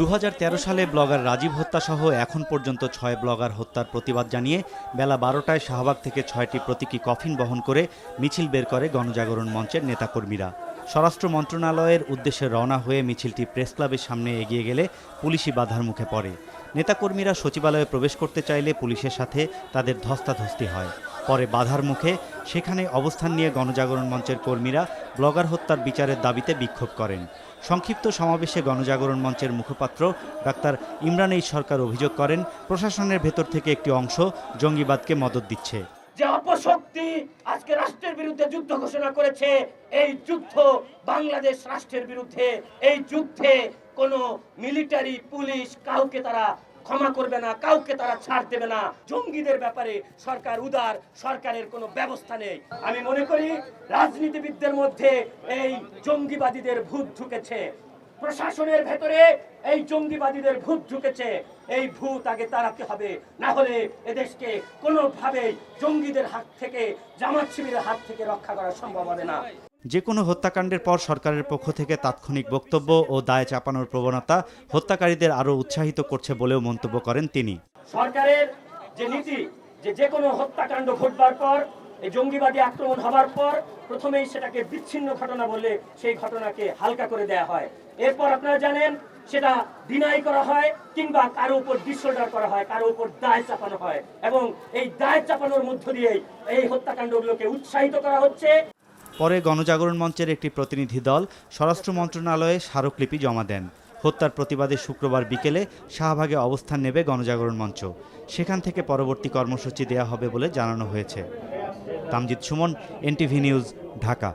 2013 সালে ব্লগার রাজীব হত্যা সহ এখন পর্যন্ত 6 ব্লগার হত্যার প্রতিবাদ জানিয়ে বেলা 12টায় শাহবাগ থেকে 6টি প্রতীকী কফিন বহন করে মিছিল বের করে গণজাগরণ মঞ্চের নেতাকর্মীরা। স্বরাষ্ট্র মন্ত্রণালয়ের উদ্দেশ্যে রওনা হয়ে মিছিলটি প্রেস ক্লাবের সামনে এগিয়ে গেলে পুলিশি বাধার মুখে পড়ে। নেতাকর্মীরা সচিবালয়ে প্রবেশ করতে চাইলে পুলিশের সাথে তাদের ধস্তাধস্তি হয়। পরে বাধার মুখে সেখানে অবস্থান নিয়ে গণজাগরণ মঞ্চের কর্মীরা ব্লগার হত্যার বিচারের দাবিতে বিক্ষোভ করেন। সংক্ষিপ্ত সমাবেশে গণজাগরণ মঞ্চের মুখপাত্র ডাক্তার ইমরান এইচ সরকার অভিযোগ করেন, প্রশাসনের ভেতর থেকে একটি অংশ জঙ্গিবাদকে মদদ দিচ্ছে। যে অপশক্তি আজকে রাষ্ট্রের বিরুদ্ধে যুদ্ধ ঘোষণা করেছে, এই যুদ্ধ বাংলাদেশ রাষ্ট্রের বিরুদ্ধে। এই যুদ্ধে কোনো মিলিটারি পুলিশ কাউকে তারা ক্ষমা করবে না, কাউকে তারা ছাড় দেবে না। জঙ্গিদের ব্যাপারে সরকার উদার, সরকারের কোনো ব্যবস্থা নেই। আমি মনে করি রাজনীতিবিদদের মধ্যে এই জঙ্গিবাদীদের ভূত ঢুকেছে, প্রশাসনের ভেতরে এই জঙ্গিবাদীদের ভূত ঢুকেছে। এই ভূত আগে তাড়াতে হবে, না হলে এদেশকে কোনোভাবেই জঙ্গিদের হাত থেকে, জামাত শিবিরের হাত থেকে রক্ষা করা সম্ভব হবে না। যে কোনো হত্যাকাণ্ডের পর সরকারের পক্ষ থেকে তাৎক্ষণিক বক্তব্য ও দায় চাপানোর প্রবণতা হত্যাকারীদের আরও উৎসাহিত করছে বলেও মন্তব্য করেন তিনি। সরকারের যে নীতি, যে কোনো হত্যাকাণ্ড ঘটবার পর, এই জঙ্গিবাদী আক্রমণ হবার পর প্রথমেই সেটাকে বিচ্ছিন্ন ঘটনা বলে সেই ঘটনাকে হালকা করে দেয়া হয়। এরপর আপনারা জানেন সেটা ডিনাই করা হয় কিংবা কারো উপর ডিসঅর্ডার করা হয়, কারো উপর দায় চাপানো হয়, এবং এই দায় চাপানোর মধ্য দিয়েই এই হত্যাকাণ্ডগুলোকে উৎসাহিত করা হচ্ছে। পরে গণজাগরণ মঞ্চের একটি প্রতিনিধি দল স্বরাষ্ট্র মন্ত্রণালয়ে স্মারকলিপি জমা দেন। হত্যার প্রতিবাদে শুক্রবার বিকেলে শাহবাগে অবস্থান নেবে গণজাগরণ মঞ্চ। সেখান থেকে পরবর্তী কর্মসূচি দেওয়া হবে বলে জানানো হয়েছে। Tamjid Suman, NTV news, Dhaka.